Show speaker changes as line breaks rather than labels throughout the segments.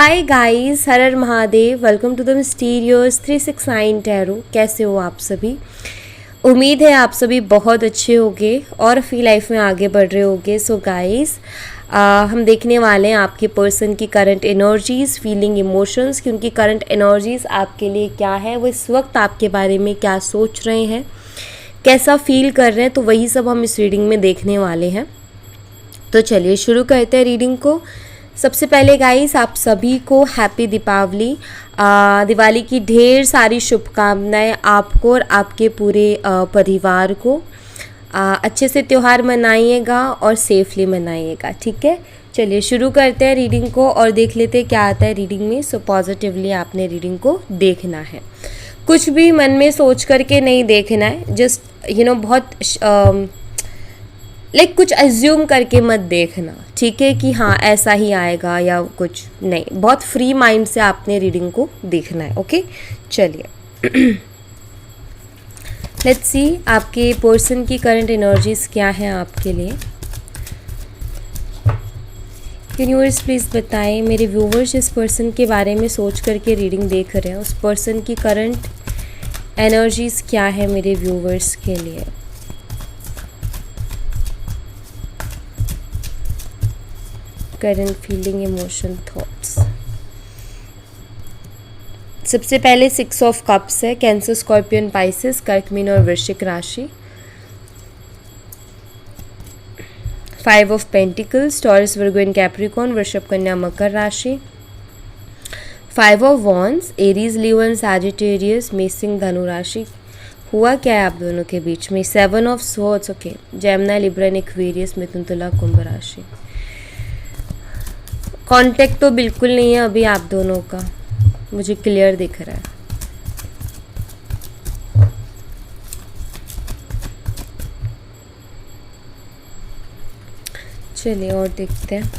Hi guys, Har Har Mahadev. Welcome to the mysterious 369 tarot. कैसे हो आप सभी? उम्मीद है आप सभी बहुत अच्छे होंगे और अपनी लाइफ में आगे बढ़ रहे होंगे। सो गाइस, हम देखने वाले हैं आपके पर्सन की करंट एनर्जीज़, फीलिंग, इमोशंस कि उनकी करंट एनर्जीज़ आपके लिए क्या है, वो इस वक्त आपके बारे में क्या सोच रहे हैं, कैसा फील कर रहे हैं। तो वही सब हम इस रीडिंग में देखने वाले हैं। तो चलिए शुरू करते हैं रीडिंग को। सबसे पहले गाइस, आप सभी को हैप्पी दीपावली। दिवाली की ढेर सारी शुभकामनाएं आपको और आपके पूरे परिवार को। अच्छे से त्यौहार मनाइएगा और सेफली मनाइएगा, ठीक है। चलिए शुरू करते हैं रीडिंग को और देख लेते हैं क्या आता है रीडिंग में। सो पॉजिटिवली आपने रीडिंग को देखना है, कुछ भी मन में सोच करके नहीं देखना है। जस्ट बहुत कुछ अज्यूम करके मत देखना, ठीक है, कि हाँ ऐसा ही आएगा या कुछ नहीं। बहुत फ्री माइंड से आपने रीडिंग को देखना है। ओके, चलिए लेट्स सी आपके पर्सन की करंट एनर्जीज क्या है आपके लिए। यूनिवर्स प्लीज़ बताएं, मेरे व्यूवर्स जिस पर्सन के बारे में सोच करके रीडिंग देख रहे हैं उस पर्सन की करंट एनर्जीज क्या है मेरे व्यूवर्स के लिए। Current feeling, emotion, thoughts. सबसे पहले 6 ऑफ कप्स है, कैंसर, स्कॉर्पियन, पाइसेस, कर्क, मीन और वृश्चिक राशि। 5 of pentacles, taurus, Virgo and Capricorn, वृषभ, कन्या, मकर राशि। 5 of wands, Aries, Leo and Sagittarius, मेष, धनु राशि। हुआ क्या है आप दोनों के बीच में? 7 of swords, okay, Gemini, Libra and Aquarius, मिथुन, तुला, कुंभ राशि। कांटेक्ट तो बिल्कुल नहीं है अभी आप दोनों का, मुझे क्लियर दिख रहा है। चलिए और देखते हैं।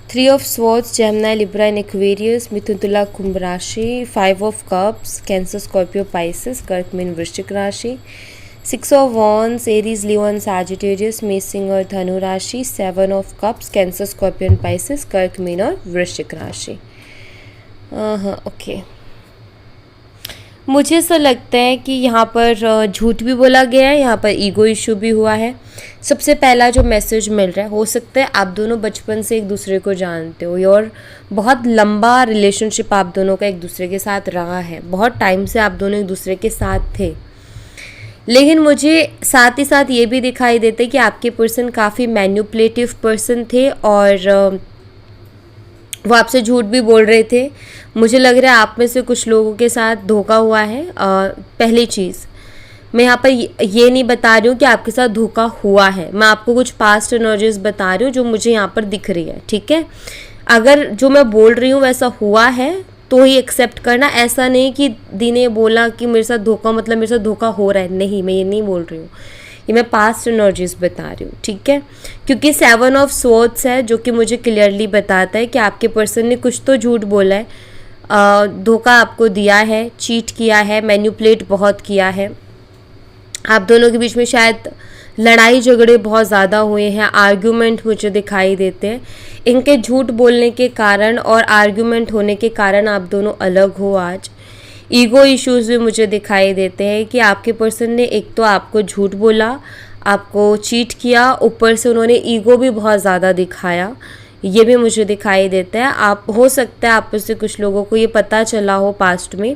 3 of swords, Gemini, Libra and Aquarius, मिथुन, तुला, कुंभ राशि। 5 of cups, Cancer, Scorpio, Pisces, कर्क, मीन, वृश्चिक राशि। 6 of wands, Aries, Leo and Sagittarius, मेष और धनु राशि। 7 of cups, Cancer, scorpion, Pisces, कर्क, मीन और वृश्चिक राशि। हाँ, ओके। मुझे ऐसा लगता है कि यहाँ पर झूठ भी बोला गया है, यहाँ पर ईगो इशू भी हुआ है। सबसे पहला जो मैसेज मिल रहा है, हो सकता है आप दोनों बचपन से एक दूसरे को जानते हो और बहुत लंबा रिलेशनशिप आप दोनों का एक दूसरे के साथ रहा है। बहुत टाइम से आप दोनों एक दूसरे के साथ थे, लेकिन मुझे साथ ही साथ ये भी दिखाई देता है कि आपके पर्सन काफ़ी मैन्युपुलेटिव पर्सन थे और वो आपसे झूठ भी बोल रहे थे। मुझे लग रहा है आप में से कुछ लोगों के साथ धोखा हुआ है। पहली चीज़, मैं यहाँ पर ये नहीं बता रही हूँ कि आपके साथ धोखा हुआ है, मैं आपको कुछ पास्ट एनर्जीज बता रही हूँ जो मुझे यहाँ पर दिख रही है, ठीक है। अगर जो मैं बोल रही हूँ वैसा हुआ है तो ही एक्सेप्ट करना। ऐसा नहीं कि दी ने बोला कि मेरे साथ धोखा मतलब मेरे साथ धोखा हो रहा है, नहीं, मैं ये नहीं बोल रही हूँ, ये मैं पास्ट एनर्जीज बता रही हूँ, ठीक है। क्योंकि 7 ऑफ स्वॉर्ड्स है जो कि मुझे क्लियरली बताता है कि आपके पर्सन ने कुछ तो झूठ बोला है, धोखा आपको दिया है, चीट किया है, मैन्युपुलेट बहुत किया है। आप दोनों के बीच में शायद लड़ाई झगड़े बहुत ज़्यादा हुए हैं, आर्ग्यूमेंट मुझे दिखाई देते हैं। इनके झूठ बोलने के कारण और आर्ग्यूमेंट होने के कारण आप दोनों अलग हो आज। ईगो इश्यूज भी मुझे दिखाई देते हैं कि आपके पर्सन ने एक तो आपको झूठ बोला, आपको चीट किया, ऊपर से उन्होंने ईगो भी बहुत ज़्यादा दिखाया, ये भी मुझे दिखाई देता है। आप हो सकता है आप में से कुछ लोगों को ये पता चला हो पास्ट में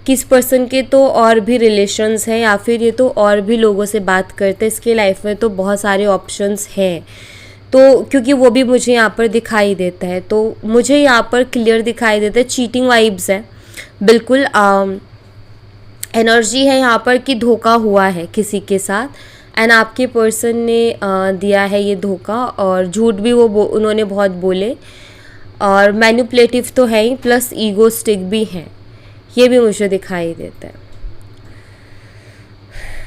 कि इस पर्सन के तो और भी रिलेशंस हैं या फिर ये तो और भी लोगों से बात करते हैं, इसके लाइफ में तो बहुत सारे ऑप्शंस हैं। तो क्योंकि वो भी मुझे यहाँ पर दिखाई देता है, तो मुझे यहाँ पर क्लियर दिखाई देता है चीटिंग वाइब्स है, बिल्कुल एनर्जी है यहाँ पर कि धोखा हुआ है किसी के साथ एंड आपके पर्सन ने दिया है ये धोखा और झूठ भी उन्होंने बहुत बोले और मैनिपुलेटिव तो है ही, प्लस ईगोस्टिक भी हैं, ये भी मुझे दिखाई देता है।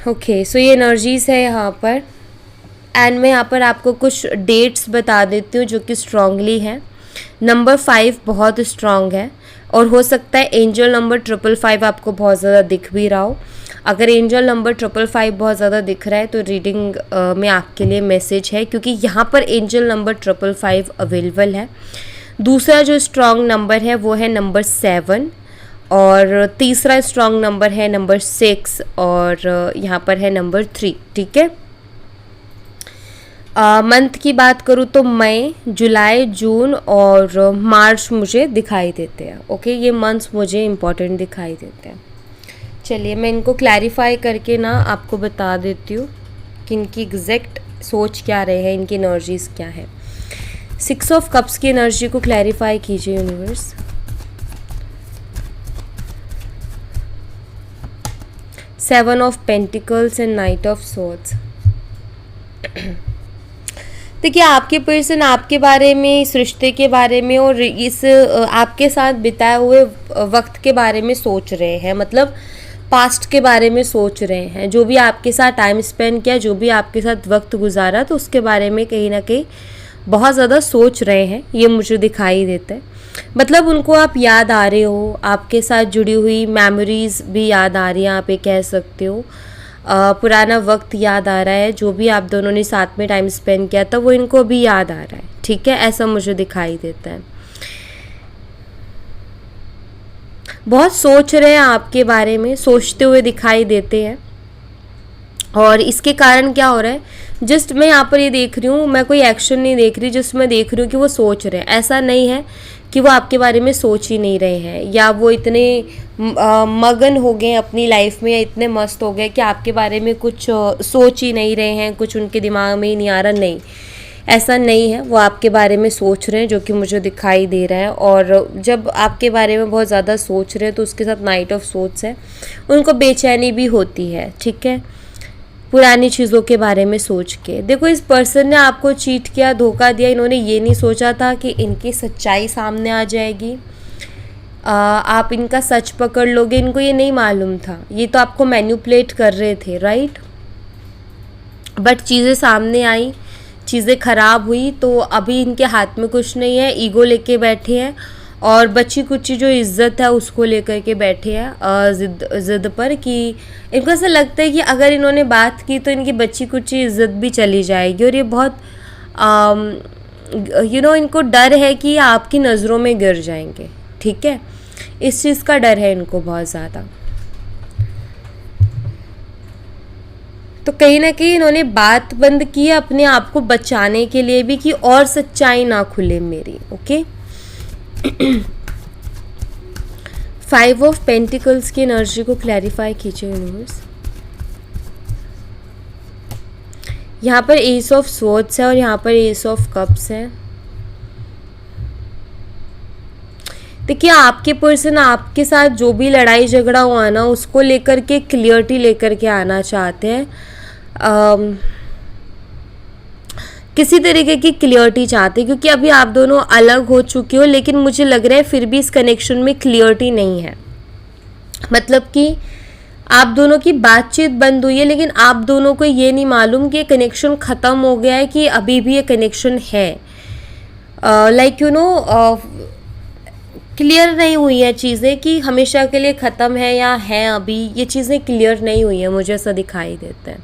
ओके, सो ये एनर्जीज है यहाँ पर एंड मैं यहाँ पर आपको कुछ डेट्स बता देती हूँ जो कि स्ट्रांगली है। नंबर 5 बहुत स्ट्रांग है, और हो सकता है एंजल नंबर 555 आपको बहुत ज़्यादा दिख भी रहा हो। अगर एंजल नंबर 555 बहुत ज़्यादा दिख रहा है तो रीडिंग में आपके लिए मैसेज है, क्योंकि यहाँ पर एंजल नंबर 555 अवेलेबल है। दूसरा जो स्ट्रॉन्ग नंबर है वो है नंबर 7, और तीसरा स्ट्रॉन्ग नंबर है नंबर 6, और यहाँ पर है नंबर 3। ठीक है, मंथ की बात करूँ तो मई, जुलाई, जून और मार्च मुझे दिखाई देते हैं। ओके, ये मंथ्स मुझे इम्पॉर्टेंट दिखाई देते हैं। चलिए मैं इनको क्लैरिफाई करके ना आपको बता देती हूँ कि इनकी एग्जैक्ट सोच क्या रहे हैं, इनकी एनर्जीज क्या है। 6 ऑफ कप्स की एनर्जी को क्लैरिफाई कीजिए universe. 7 of pentacles and night of swords. देखिए आपके पर्सन आपके बारे में, इस रिश्ते के बारे में और इस आपके साथ बिताए हुए वक्त के बारे में सोच रहे हैं, मतलब पास्ट के बारे में सोच रहे हैं। जो भी आपके साथ टाइम स्पेंड किया, जो भी आपके साथ वक्त गुजारा, तो उसके बारे में कहीं ना कहीं बहुत ज़्यादा सोच रहे हैं, ये मुझे दिखाई देता है। मतलब उनको आप याद आ रहे हो, आपके साथ जुड़ी हुई मेमोरीज भी याद आ रही हैं, आप ये कह सकते हो। पुराना वक्त याद आ रहा है, जो भी आप दोनों ने साथ में टाइम स्पेंड किया था वो इनको भी याद आ रहा है। ठीक है, ऐसा मुझे दिखाई देता है। बहुत सोच रहे हैं आपके बारे में, सोचते हुए दिखाई देते हैं। और इसके कारण क्या हो रहा है, जस्ट मैं यहाँ पर ये देख रही हूँ, मैं कोई एक्शन नहीं देख रही, जस्ट मैं देख रही हूँ कि वो सोच रहे हैं। ऐसा नहीं है कि वो आपके बारे में सोच ही नहीं रहे हैं, या वो इतने मगन हो गए अपनी लाइफ में, या इतने मस्त हो गए कि आपके बारे में कुछ सोच ही नहीं रहे हैं, कुछ उनके दिमाग में ही नहीं आ रहा। नहीं, ऐसा नहीं है, वो आपके बारे में सोच रहे हैं, जो कि मुझे दिखाई दे रहा है। और जब आपके बारे में बहुत ज़्यादा सोच रहे हैं तो उसके साथ नाइट ऑफ सोर्ड्स है, उनको बेचैनी भी होती है। ठीक है, पुरानी चीज़ों के बारे में सोच के। देखो इस पर्सन ने आपको चीट किया, धोखा दिया, इन्होंने ये नहीं सोचा था कि इनकी सच्चाई सामने आ जाएगी, आप इनका सच पकड़ लोगे, इनको ये नहीं मालूम था। ये तो आपको मैनिपुलेट कर रहे थे, राइट। बट चीज़ें सामने आई, चीज़ें ख़राब हुई, तो अभी इनके हाथ में कुछ नहीं है, ईगो लेके बैठे हैं और बच्ची कुची जो इज़्ज़त है उसको लेकर के बैठे हैं ज़िद पर, कि इनको ऐसा लगता है कि अगर इन्होंने बात की तो इनकी बच्ची कुची इज़्ज़त भी चली जाएगी। और ये बहुत इनको डर है कि आपकी नज़रों में गिर जाएंगे। ठीक है, इस चीज़ का डर है इनको बहुत ज़्यादा। तो कहीं ना कहीं इन्होंने बात बंद की है अपने आप को बचाने के लिए भी, कि और सच्चाई ना खुले मेरी। ओके, 5 ऑफ पेंटिकल्स की एनर्जी को क्लैरिफाई कीजिए यूनिवर्स। यहाँ पर एस ऑफ स्वॉर्ड्स है और यहाँ पर एस ऑफ कप्स है। देखिए आपके पर्सन आपके साथ जो भी लड़ाई झगड़ा हुआ ना, उसको लेकर के क्लियरिटी लेकर के आना चाहते हैं। किसी तरीके की क्लियरिटी चाहते हैं, क्योंकि अभी आप दोनों अलग हो चुके हो, लेकिन मुझे लग रहा है फिर भी इस कनेक्शन में क्लियरिटी नहीं है। मतलब कि आप दोनों की बातचीत बंद हुई है, लेकिन आप दोनों को ये नहीं मालूम कि ये कनेक्शन ख़त्म हो गया है कि अभी भी ये कनेक्शन है। क्लियर नहीं हुई है चीज़ें कि हमेशा के लिए ख़त्म है या है, अभी ये चीज़ें क्लियर नहीं हुई हैं, मुझे ऐसा दिखाई देता है।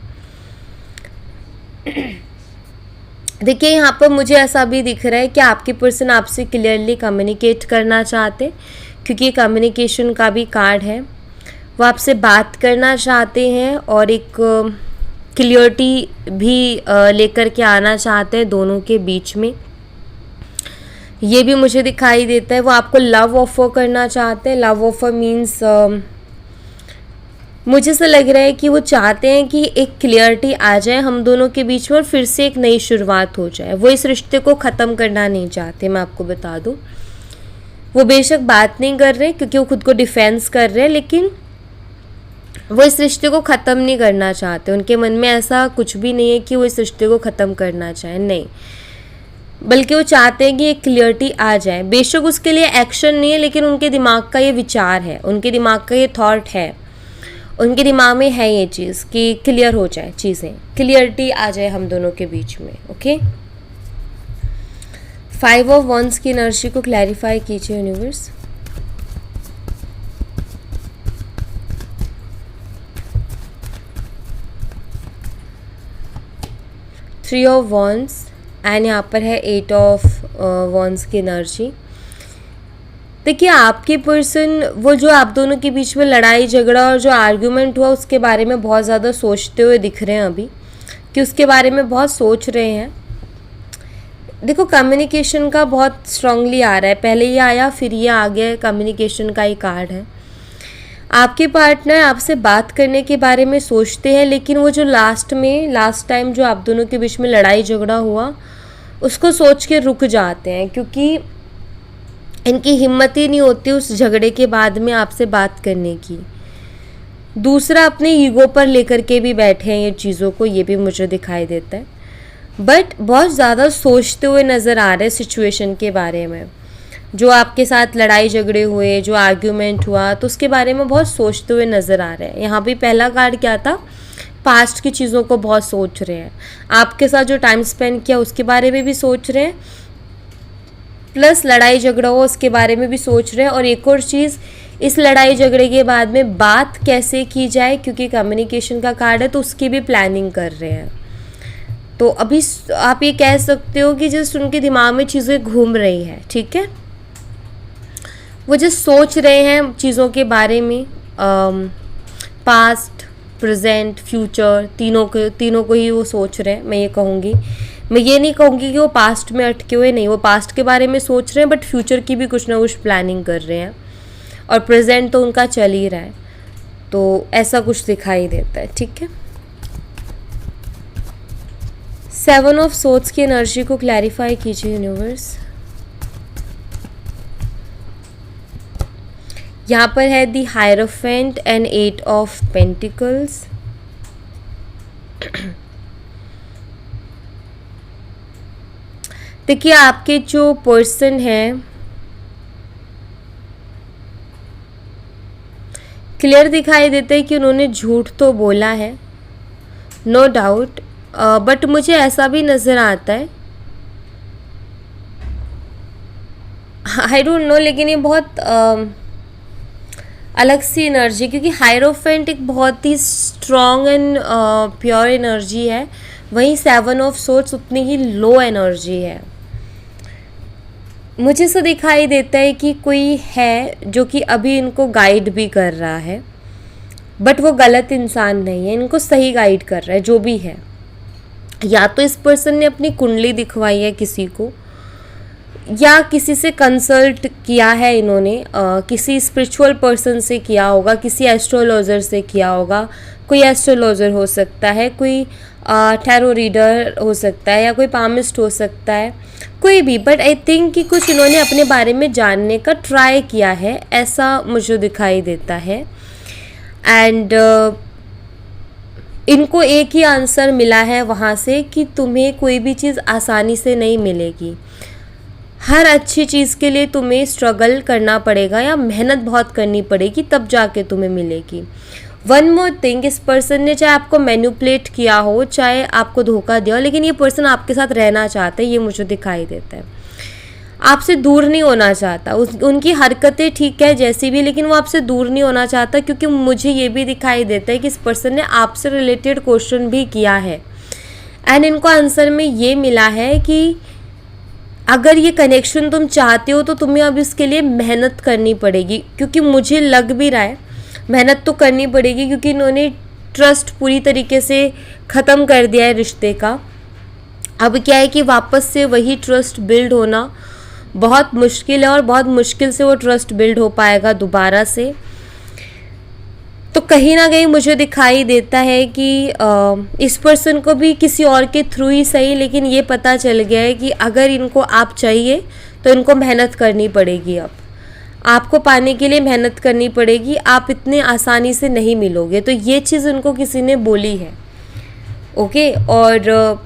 देखिए यहाँ पर मुझे ऐसा भी दिख रहा है कि आपके पर्सन आपसे क्लियरली कम्युनिकेट करना चाहते, क्योंकि कम्युनिकेशन का भी कार्ड है। वो आपसे बात करना चाहते हैं और एक क्लियरिटी भी लेकर के आना चाहते हैं दोनों के बीच में, ये भी मुझे दिखाई देता है। वो आपको लव ऑफर करना चाहते हैं। लव ऑफर मीन्स मुझे ऐसा लग रहा है कि वो चाहते हैं कि एक क्लियरिटी आ जाए हम दोनों के बीच में और फिर से एक नई शुरुआत हो जाए। वो इस रिश्ते को ख़त्म करना नहीं चाहते, मैं आपको बता दूं। वो बेशक बात नहीं कर रहे क्योंकि वो खुद को डिफेंस कर रहे हैं, लेकिन वो इस रिश्ते को ख़त्म नहीं करना चाहते। उनके मन में ऐसा कुछ भी नहीं है कि वो इस रिश्ते को ख़त्म करना चाहें, नहीं, बल्कि वो चाहते हैं कि एक क्लियरिटी आ जाए। बेशक उसके लिए एक्शन नहीं है, लेकिन उनके दिमाग का ये विचार है, उनके दिमाग का ये थॉट है, उनके दिमाग में है ये चीज़ कि क्लियर हो जाए चीज़ें, क्लियरिटी आ जाए हम दोनों के बीच में। ओके, 5 ऑफ वंस की एनर्जी को क्लैरिफाई कीजिए यूनिवर्स। 3 ऑफ वॉन्ड्स एंड यहाँ पर है 8 ऑफ वॉन्ड्स की एनर्जी। देखिए आपके पर्सन वो जो आप दोनों के बीच में लड़ाई झगड़ा और जो आर्ग्यूमेंट हुआ उसके बारे में बहुत ज़्यादा सोचते हुए दिख रहे हैं अभी, कि उसके बारे में बहुत सोच रहे हैं। देखो कम्युनिकेशन का बहुत स्ट्रांगली आ रहा है, पहले ये आया फिर ये आ गया, कम्युनिकेशन का ही कार्ड है। आपके पार्टनर आपसे बात करने के बारे में सोचते हैं, लेकिन वो जो लास्ट टाइम जो आप दोनों के बीच में लड़ाई झगड़ा हुआ उसको सोच के रुक जाते हैं, क्योंकि इनकी हिम्मत ही नहीं होती उस झगड़े के बाद में आपसे बात करने की। दूसरा अपने ईगो पर लेकर के भी बैठे हैं ये चीज़ों को, ये भी मुझे दिखाई देता है। बट बहुत ज़्यादा सोचते हुए नज़र आ रहे हैं सिचुएशन के बारे में, जो आपके साथ लड़ाई झगड़े हुए, जो आर्ग्यूमेंट हुआ, तो उसके बारे में बहुत सोचते हुए नज़र आ रहे हैं। यहाँ पे पहला कार्ड क्या था, पास्ट की चीज़ों को बहुत सोच रहे हैं, आपके साथ जो टाइम स्पेंड किया उसके बारे में भी सोच रहे हैं, प्लस लड़ाई झगड़ा हो उसके बारे में भी सोच रहे हैं। और एक और चीज़, इस लड़ाई झगड़े के बाद में बात कैसे की जाए, क्योंकि कम्युनिकेशन का कार्ड है तो उसकी भी प्लानिंग कर रहे हैं। तो अभी आप ये कह सकते हो कि जस्ट उनके दिमाग में चीज़ें घूम रही हैं, ठीक है, वो जस्ट सोच रहे हैं चीज़ों के बारे में, पास्ट प्रेजेंट फ्यूचर तीनों को ही वो सोच रहे हैं। मैं ये नहीं कहूँगी कि वो पास्ट में अटके हुए, नहीं, वो पास्ट के बारे में सोच रहे हैं बट फ्यूचर की भी कुछ ना कुछ प्लानिंग कर रहे हैं, और प्रेजेंट तो उनका चल ही रहा है, तो ऐसा कुछ दिखाई देता है, ठीक है। 7 ऑफ सोर्ड्स की एनर्जी को क्लैरिफाई कीजिए यूनिवर्स। यहाँ पर है दी हायरोफेंट एंड 8 ऑफ पेंटिकल्स। देखिए आपके जो पर्सन है क्लियर दिखाई देता है कि उन्होंने झूठ तो बोला है, नो डाउट, बट मुझे ऐसा भी नज़र आता है, आई डोंट नो, लेकिन ये बहुत अलग सी एनर्जी, क्योंकि हायरोफेंट एक बहुत ही स्ट्रॉन्ग एंड प्योर एनर्जी है, वहीं 7 ऑफ सोर्ड्स उतनी ही लो एनर्जी है। मुझे ऐसा दिखाई देता है कि कोई है जो कि अभी इनको गाइड भी कर रहा है, बट वो गलत इंसान नहीं है, इनको सही गाइड कर रहा है जो भी है। या तो इस पर्सन ने अपनी कुंडली दिखवाई है किसी को, या किसी से कंसल्ट किया है इन्होंने, किसी स्पिरिचुअल पर्सन से किया होगा, किसी एस्ट्रोलॉजर से किया होगा, कोई एस्ट्रोलॉजर हो सकता है, कोई टैरो रीडर हो सकता है, या कोई पामिस्ट हो सकता है, कोई भी, बट आई थिंक कि कुछ इन्होंने अपने बारे में जानने का ट्राई किया है, ऐसा मुझे दिखाई देता है। एंड इनको एक ही आंसर मिला है वहाँ से कि तुम्हें कोई भी चीज़ आसानी से नहीं मिलेगी, हर अच्छी चीज़ के लिए तुम्हें स्ट्रगल करना पड़ेगा या मेहनत बहुत करनी पड़ेगी, तब जाके तुम्हें मिलेगी। वन मोर थिंग, इस पर्सन ने चाहे आपको मैनिपुलेट किया हो, चाहे आपको धोखा दिया हो, लेकिन ये पर्सन आपके साथ रहना चाहता है, ये मुझे दिखाई देता है, आपसे दूर नहीं होना चाहता। उनकी हरकतें ठीक है जैसी भी, लेकिन वो आपसे दूर नहीं होना चाहता, क्योंकि मुझे ये भी दिखाई देता है कि इस पर्सन ने आपसे रिलेटेड क्वेश्चन भी किया है, एंड इनको आंसर में ये मिला है कि अगर ये कनेक्शन तुम चाहते हो तो तुम्हें अब इसके लिए मेहनत करनी पड़ेगी, क्योंकि मुझे लग भी रहा है मेहनत तो करनी पड़ेगी, क्योंकि इन्होंने ट्रस्ट पूरी तरीके से ख़त्म कर दिया है रिश्ते का। अब क्या है कि वापस से वही ट्रस्ट बिल्ड होना बहुत मुश्किल है, और बहुत मुश्किल से वो ट्रस्ट बिल्ड हो पाएगा दोबारा से। तो कहीं ना कहीं मुझे दिखाई देता है कि इस पर्सन को भी किसी और के थ्रू ही सही, लेकिन ये पता चल गया है कि अगर इनको आप चाहिए तो इनको मेहनत करनी पड़ेगी, अब आपको पाने के लिए मेहनत करनी पड़ेगी, आप इतने आसानी से नहीं मिलोगे। तो ये चीज़ उनको किसी ने बोली है, ओके। और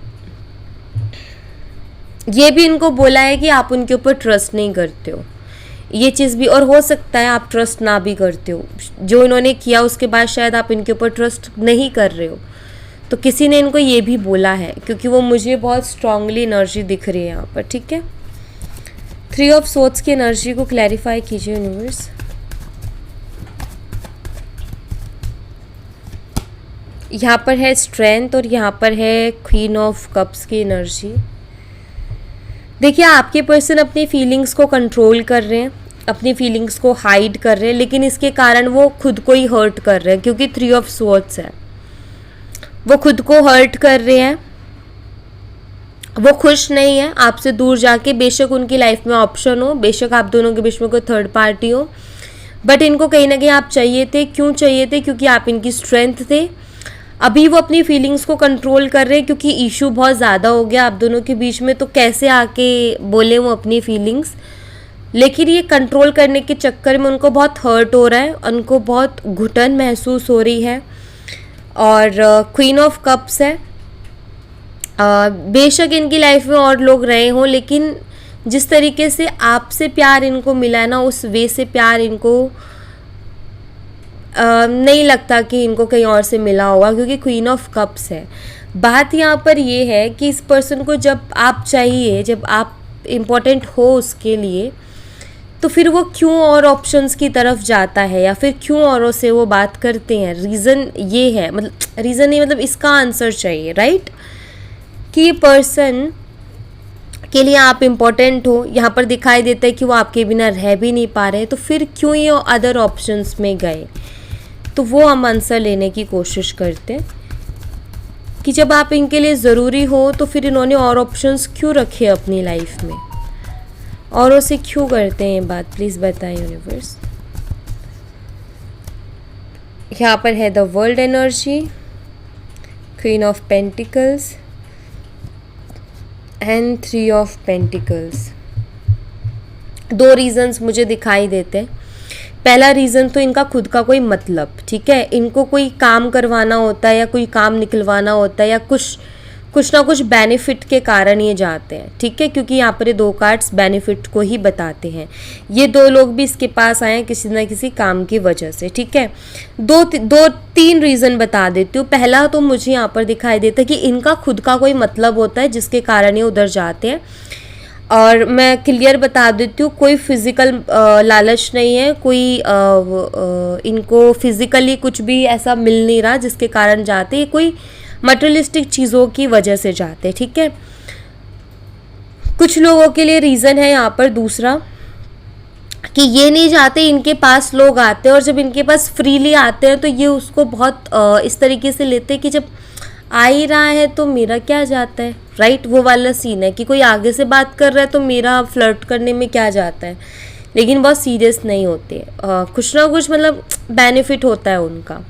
ये भी इनको बोला है कि आप उनके ऊपर ट्रस्ट नहीं करते हो, ये चीज़ भी, और हो सकता है आप ट्रस्ट ना भी करते हो, जो इन्होंने किया उसके बाद शायद आप इनके ऊपर ट्रस्ट नहीं कर रहे हो। तो किसी ने इनको ये भी बोला है, क्योंकि वो मुझे बहुत स्ट्रांगली एनर्जी दिख रही है यहाँ पर, ठीक है। 3 ऑफ सोर्ड्स की एनर्जी को क्लैरिफाई कीजिए यूनिवर्स। यहाँ पर है स्ट्रेंथ और यहाँ पर है क्वीन ऑफ कप्स की एनर्जी। देखिए आपके पर्सन अपनी फीलिंग्स को कंट्रोल कर रहे हैं, अपनी फीलिंग्स को हाइड कर रहे हैं, लेकिन इसके कारण वो खुद को ही हर्ट कर रहे हैं, क्योंकि 3 ऑफ स्वॉर्ड्स है। वो खुद को हर्ट कर रहे हैं, वो खुश नहीं है आपसे दूर जाके। बेशक उनकी लाइफ में ऑप्शन हो, बेशक आप दोनों के बीच में कोई थर्ड पार्टी हो, बट इनको कहीं ना कहीं आप चाहिए थे। क्यों चाहिए थे? क्योंकि आप इनकी स्ट्रेंथ थे। अभी वो अपनी फीलिंग्स को कंट्रोल कर रहे हैं, क्योंकि इशू बहुत ज़्यादा हो गया आप दोनों के बीच में, तो कैसे आके बोले वो अपनी फीलिंग्स। लेकिन ये कंट्रोल करने के चक्कर में उनको बहुत हर्ट हो रहा है, उनको बहुत घुटन महसूस हो रही है। और क्वीन ऑफ कप्स है। बेशक इनकी लाइफ में और लोग रहे हों, लेकिन जिस तरीके से आपसे प्यार इनको मिला है ना, उस वे से प्यार इनको नहीं लगता कि इनको कहीं और से मिला होगा, क्योंकि क्वीन ऑफ कप्स है। बात यहाँ पर ये है कि इस पर्सन को जब आप चाहिए, जब आप इम्पोर्टेंट हो उसके लिए, तो फिर वो क्यों और ऑप्शंस की तरफ जाता है, या फिर क्यों औरों से वो बात करते हैं। रीज़न ये है, मतलब रीज़न नहीं, मतलब इसका आंसर चाहिए, राइट, कि ये पर्सन के लिए आप इम्पोर्टेंट हो। यहाँ पर दिखाई देता है कि वो आपके बिना रह भी नहीं पा रहे, तो फिर क्यों ये अदर ऑप्शंस में गए। तो वो हम आंसर लेने की कोशिश करते हैं कि जब आप इनके लिए ज़रूरी हो, तो फिर इन्होंने और ऑप्शंस क्यों रखे अपनी लाइफ में, औरों से क्यों करते हैं ये बात, प्लीज़ बताएं यूनिवर्स। यहाँ पर है the world energy, queen of pentacles and 3 of pentacles. 2 reasons मुझे दिखाई देते हैं। पहला रीज़न तो इनका खुद का कोई मतलब, ठीक है, इनको कोई काम करवाना होता है या कोई काम निकलवाना होता है, या कुछ ना कुछ बेनिफिट के कारण ये जाते हैं, ठीक है, क्योंकि यहाँ पर ये 2 कार्ड्स बेनिफिट को ही बताते हैं। ये 2 लोग भी इसके पास आए हैं किसी ना किसी काम की वजह से, ठीक है। 3 रीज़न बता देती हूँ। पहला तो मुझे यहाँ पर दिखाई देता है कि इनका खुद का कोई मतलब होता है जिसके कारण ये उधर जाते हैं। और मैं क्लियर बता देती हूँ, कोई फिज़िकल लालच नहीं है, कोई इनको फिज़िकली कुछ भी ऐसा मिल नहीं रहा जिसके कारण जाते, ये कोई मटेरियलिस्टिक चीज़ों की वजह से जाते, ठीक है। कुछ लोगों के लिए रीज़न है यहाँ पर दूसरा, कि ये नहीं जाते, इनके पास लोग आते हैं, और जब इनके पास फ्रीली आते हैं तो ये उसको बहुत इस तरीके से लेते हैं कि जब आ ही रहा है तो मेरा क्या जाता है, राइट। वो वाला सीन है कि कोई आगे से बात कर रहा है तो मेरा फ्लर्ट करने में क्या जाता है, लेकिन बहुत सीरियस नहीं होते। कुछ ना कुछ मतलब बेनिफिट होता है उनका।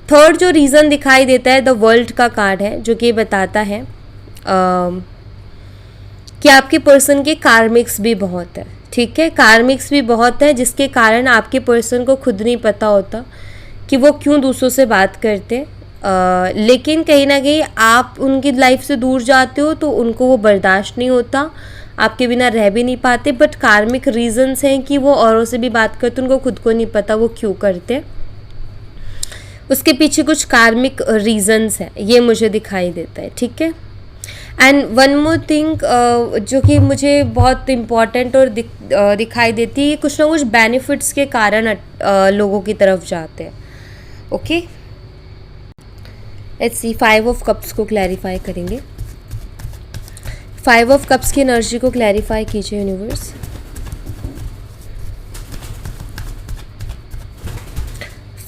थर्ड जो रीज़न दिखाई देता है, द वर्ल्ड का कार्ड है, जो कि बताता है कि आपके पर्सन के कार्मिक्स भी बहुत है, ठीक है, कार्मिक्स भी बहुत है, जिसके कारण आपके पर्सन को खुद नहीं पता होता कि वो क्यों दूसरों से बात करते। लेकिन कहीं ना कहीं आप उनकी लाइफ से दूर जाते हो तो उनको वो बर्दाश्त नहीं होता, आपके बिना रह भी नहीं पाते, बट कार्मिक रीजंस हैं कि वो औरों से भी बात करते, उनको खुद को नहीं पता वो क्यों करते। उसके पीछे कुछ कार्मिक रीजंस हैं, ये मुझे दिखाई देता है, ठीक है। एंड वन मोर थिंग जो कि मुझे बहुत इम्पॉर्टेंट और दिखाई देती है, कुछ ना कुछ बेनिफिट्स के कारण लोगों की तरफ जाते हैं, okay. Let's see, 5 of cups को क्लैरिफाई करेंगे। 5 ऑफ कप्स की एनर्जी को क्लैरिफाई कीजिए यूनिवर्स।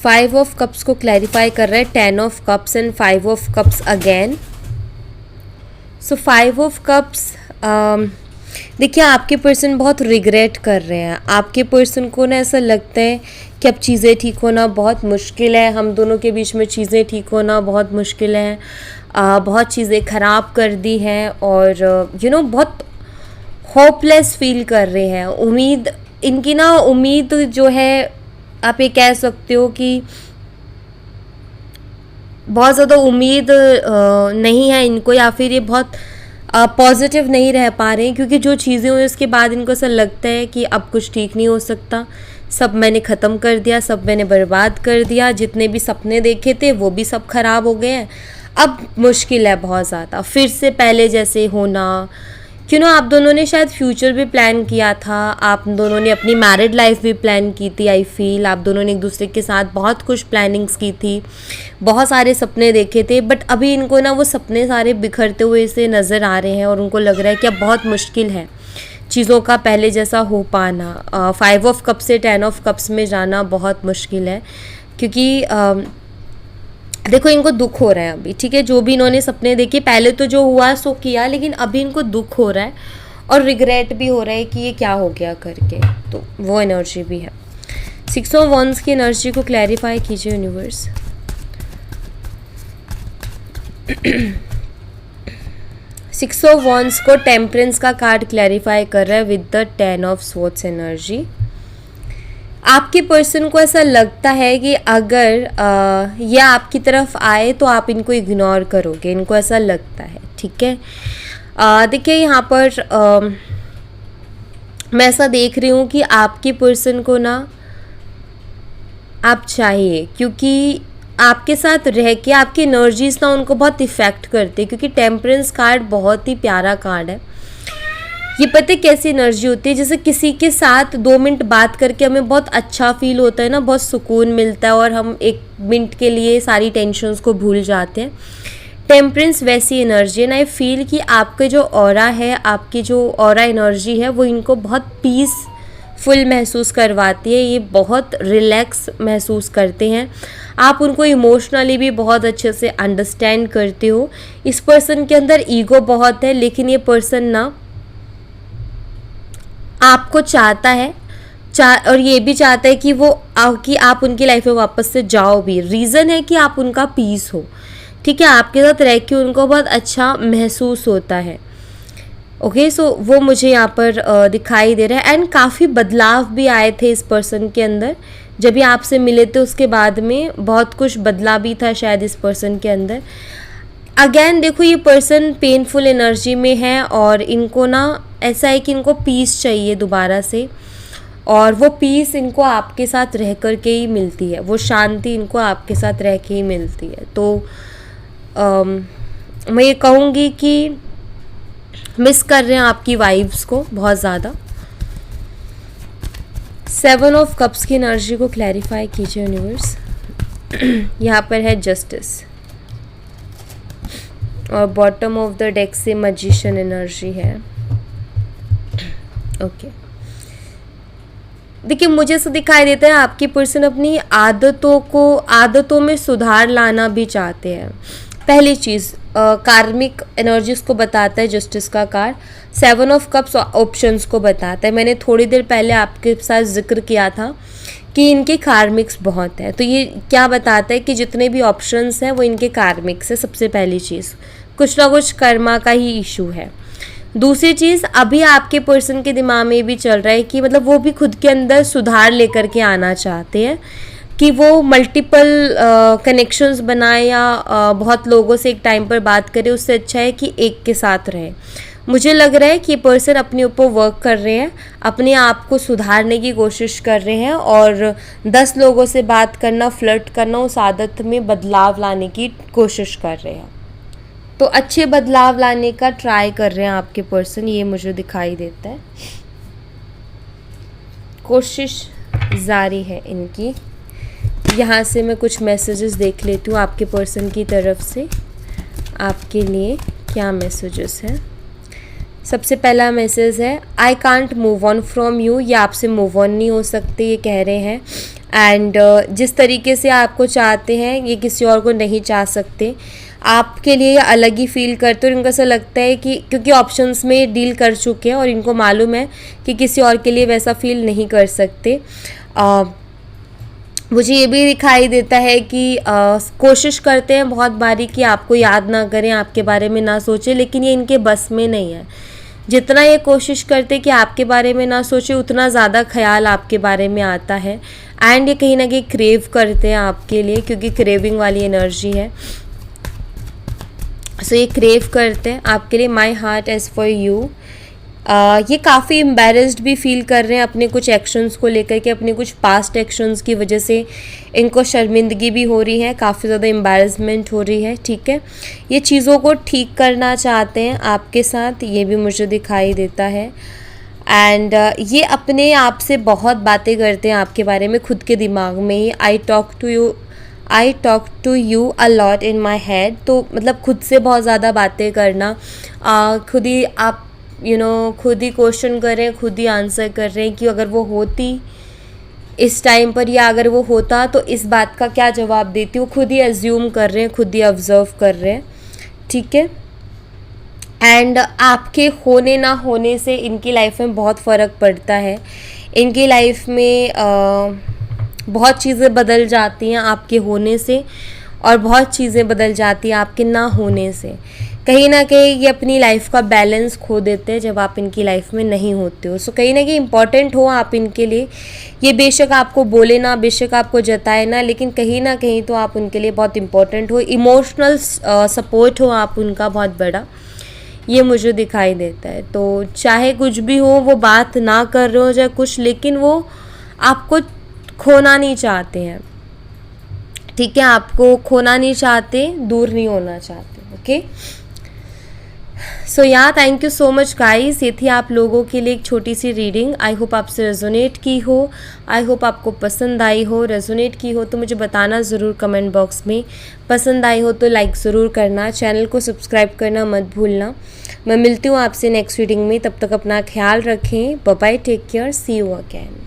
5 ऑफ कप्स को क्लैरिफाई कर रहा है 10 of cups and 5 of cups again. So 5 of cups, देखिए आपके पर्सन बहुत रिग्रेट कर रहे हैं। आपके पर्सन को ना ऐसा लगता है कि अब चीज़ें ठीक होना बहुत मुश्किल है, हम दोनों के बीच में चीज़ें ठीक होना बहुत मुश्किल है, बहुत चीज़ें ख़राब कर दी हैं, और बहुत होपलेस फील कर रहे हैं। उम्मीद, इनकी ना उम्मीद जो है, आप ये कह सकते हो कि बहुत ज़्यादा उम्मीद नहीं है इनको, या फिर ये बहुत पॉजिटिव नहीं रह पा रहे हैं, क्योंकि जो चीज़ें हुई उसके बाद इनको ऐसा लगता है कि अब कुछ ठीक नहीं हो सकता, सब मैंने ख़त्म कर दिया, सब मैंने बर्बाद कर दिया, जितने भी सपने देखे थे वो भी सब ख़राब हो गए हैं, अब मुश्किल है बहुत ज़्यादा फिर से पहले जैसे होना, आप दोनों ने शायद फ्यूचर भी प्लान किया था, आप दोनों ने अपनी मैरिड लाइफ भी प्लान की थी। आई फील आप दोनों ने एक दूसरे के साथ बहुत कुछ प्लानिंग्स की थी, बहुत सारे सपने देखे थे, बट अभी इनको ना वो सपने सारे बिखरते हुए से नज़र आ रहे हैं और उनको लग रहा है कि अब बहुत मुश्किल है चीज़ों का पहले जैसा हो पाना। 5 ऑफ कप्स से 10 ऑफ कप्स में जाना बहुत मुश्किल है, क्योंकि देखो इनको दुख हो रहा है अभी, ठीक है। जो भी इन्होंने सपने देखे, पहले तो जो हुआ सो किया, लेकिन अभी इनको दुख हो रहा है और रिग्रेट भी हो रहा है कि ये क्या हो गया करके, तो वो एनर्जी भी है। 6 ऑफ वंस की एनर्जी को क्लैरिफाई कीजिए यूनिवर्स। 6 ऑफ वंस को टेम्परेंस का कार्ड क्लैरिफाई कर रहा है with the 10 of swords energy. आपके पर्सन को ऐसा लगता है कि अगर ये आपकी तरफ आए तो आप इनको इग्नोर करोगे, इनको ऐसा लगता है, ठीक है। देखिए यहाँ पर मैं ऐसा देख रही हूँ कि आपके पर्सन को ना आप चाहिए, क्योंकि आपके साथ रह के आपकी एनर्जीज ना उनको बहुत इफ़ेक्ट करते हैं, क्योंकि टेम्परेंस कार्ड बहुत ही प्यारा कार्ड है। ये पता है कैसी एनर्जी होती है, जैसे किसी के साथ 2 मिनट बात करके हमें बहुत अच्छा फील होता है ना, बहुत सुकून मिलता है और हम 1 मिनट के लिए सारी टेंशन्स को भूल जाते हैं। टेम्परेंस वैसी एनर्जी है ना। आई फील कि आपके जो ऑरा है, आपकी जो ऑरा एनर्जी है, वो इनको बहुत पीसफुल महसूस करवाती है, ये बहुत रिलैक्स महसूस करते हैं। आप उनको इमोशनली भी बहुत अच्छे से अंडरस्टैंड करते हो। इस पर्सन के अंदर ईगो बहुत है, लेकिन ये पर्सन ना आपको चाहता है और ये भी चाहता है कि कि आप उनकी लाइफ में वापस से जाओ भी। रीज़न है कि आप उनका पीस हो, ठीक है। आपके साथ रह के उनको बहुत अच्छा महसूस होता है। ओके, सो वो मुझे यहाँ पर दिखाई दे रहा है। एंड काफ़ी बदलाव भी आए थे इस पर्सन के अंदर, जब ये आपसे मिले थे उसके बाद में बहुत कुछ बदला भी था शायद इस पर्सन के अंदर। अगेन देखो ये पर्सन पेनफुल एनर्जी में है और इनको ना ऐसा है कि इनको पीस चाहिए दोबारा से, और वो पीस इनको आपके साथ रह कर के ही मिलती है, वो शांति इनको आपके साथ रह के ही मिलती है। तो मैं ये कहूँगी कि मिस कर रहे हैं आपकी वाइब्स को बहुत ज़्यादा। 7 ऑफ कप्स की एनर्जी को क्लैरिफाई कीजिए यूनिवर्स। यहाँ पर है जस्टिस और बॉटम ऑफ द डेक से मैजिशियन एनर्जी है। ओके, देखिए मुझे ऐसा दिखाई देता है आपकी पर्सन अपनी आदतों में सुधार लाना भी चाहते हैं। पहली चीज़ कार्मिक एनर्जीज को बताता है जस्टिस का कार्ड। 7 ऑफ कप्स ऑप्शंस को बताता है। मैंने थोड़ी देर पहले आपके साथ जिक्र किया था कि इनके कार्मिक्स बहुत हैं, तो ये क्या बताता है कि जितने भी ऑप्शंस हैं वो इनके कार्मिक्स है। सबसे पहली चीज़, कुछ ना कुछ कर्मा का ही इशू है। दूसरी चीज़, अभी आपके पर्सन के दिमाग में भी चल रहा है कि मतलब वो भी खुद के अंदर सुधार लेकर के आना चाहते हैं, कि वो मल्टीपल कनेक्शंस बनाए या बहुत लोगों से एक टाइम पर बात करे, उससे अच्छा है कि एक के साथ रहे। मुझे लग रहा है कि ये पर्सन अपने ऊपर वर्क कर रहे हैं, अपने आप को सुधारने की कोशिश कर रहे हैं और 10 लोगों से बात करना, फ्लर्ट करना, उस आदत में बदलाव लाने की कोशिश कर रहे हैं। तो अच्छे बदलाव लाने का ट्राई कर रहे हैं आपके पर्सन, ये मुझे दिखाई देता है। कोशिश जारी है इनकी। यहाँ से मैं कुछ मैसेजेस देख लेती हूँ आपके पर्सन की तरफ से आपके लिए क्या मैसेजेस हैं। सबसे पहला मैसेज है, I can't move on from you. ये आपसे मूव ऑन नहीं हो सकते, ये कह रहे हैं। एंड जिस तरीके से आपको चाहते हैं ये किसी और को नहीं चाह सकते। आपके लिए अलग ही फील करते और इनको ऐसा लगता है कि क्योंकि ऑप्शंस में डील कर चुके हैं और इनको मालूम है कि किसी और के लिए वैसा फील नहीं कर सकते। मुझे ये भी दिखाई देता है कि कोशिश करते हैं बहुत बारी कि आपको याद ना करें, आपके बारे में ना सोचें, लेकिन ये इनके बस में नहीं है। जितना ये कोशिश करते कि आपके बारे में ना सोचे, उतना ज़्यादा ख्याल आपके बारे में आता है। एंड ये कहीं ना कहीं क्रेव करते हैं आपके लिए, क्योंकि क्रेविंग वाली एनर्जी है। सो ये क्रेव करते हैं आपके लिए। My heart aches for you. ये काफ़ी एम्बैरेस्ड भी फील कर रहे हैं अपने कुछ एक्शंस को लेकर के, अपने कुछ पास्ट एक्शंस की वजह से इनको शर्मिंदगी भी हो रही है, काफ़ी ज़्यादा एम्बैरेसमेंट हो रही है। ठीक है, ये चीज़ों को ठीक करना चाहते हैं आपके साथ, ये भी मुझे दिखाई देता है। एंड ये अपने आप से बहुत बातें करते हैं आपके बारे में खुद के दिमाग में ही। I talk to you a lot in my head. तो मतलब खुद से बहुत ज़्यादा बातें करना, खुद ही आप खुद ही क्वेश्चन कर रहे हैं, खुद ही आंसर कर रहे हैं कि अगर वो होती इस टाइम पर या अगर वो होता तो इस बात का क्या जवाब देती। वो खुद ही एज्यूम कर रहे हैं, खुद ही ऑब्जर्व कर रहे हैं। ठीक है, एंड आपके होने ना होने से इनकी लाइफ में बहुत फ़र्क पड़ता है। इनकी लाइफ में बहुत चीज़ें बदल जाती हैं आपके होने से, और बहुत चीज़ें बदल जाती हैं आपके ना होने से। कहीं ना कहीं ये अपनी लाइफ का बैलेंस खो देते हैं जब आप इनकी लाइफ में नहीं होते हो। सो कहीं ना कहीं इम्पॉर्टेंट हो आप इनके लिए। ये बेशक आपको बोले ना, बेशक आपको जताए ना, लेकिन कहीं ना कहीं तो आप उनके लिए बहुत इम्पॉर्टेंट हो। इमोशनल सपोर्ट हो आप उनका बहुत बड़ा, ये मुझे दिखाई देता है। तो चाहे कुछ भी हो, वो बात ना कर रहे हो चाहे कुछ, लेकिन वो आपको खोना नहीं चाहते हैं। ठीक है, आपको खोना नहीं चाहते, दूर नहीं होना चाहते। Okay, so thank you so much guys. ये थी आप लोगों के लिए एक छोटी सी रीडिंग। आई होप आपसे रेजोनेट की हो, आई होप आपको पसंद आई हो। रेजोनेट की हो तो मुझे बताना ज़रूर कमेंट बॉक्स में। पसंद आई हो तो लाइक ज़रूर करना, चैनल को सब्सक्राइब करना मत भूलना। मैं मिलती हूँ आपसे नेक्स्ट रीडिंग में, तब तक अपना ख्याल रखें। Bye bye, take care, see you again.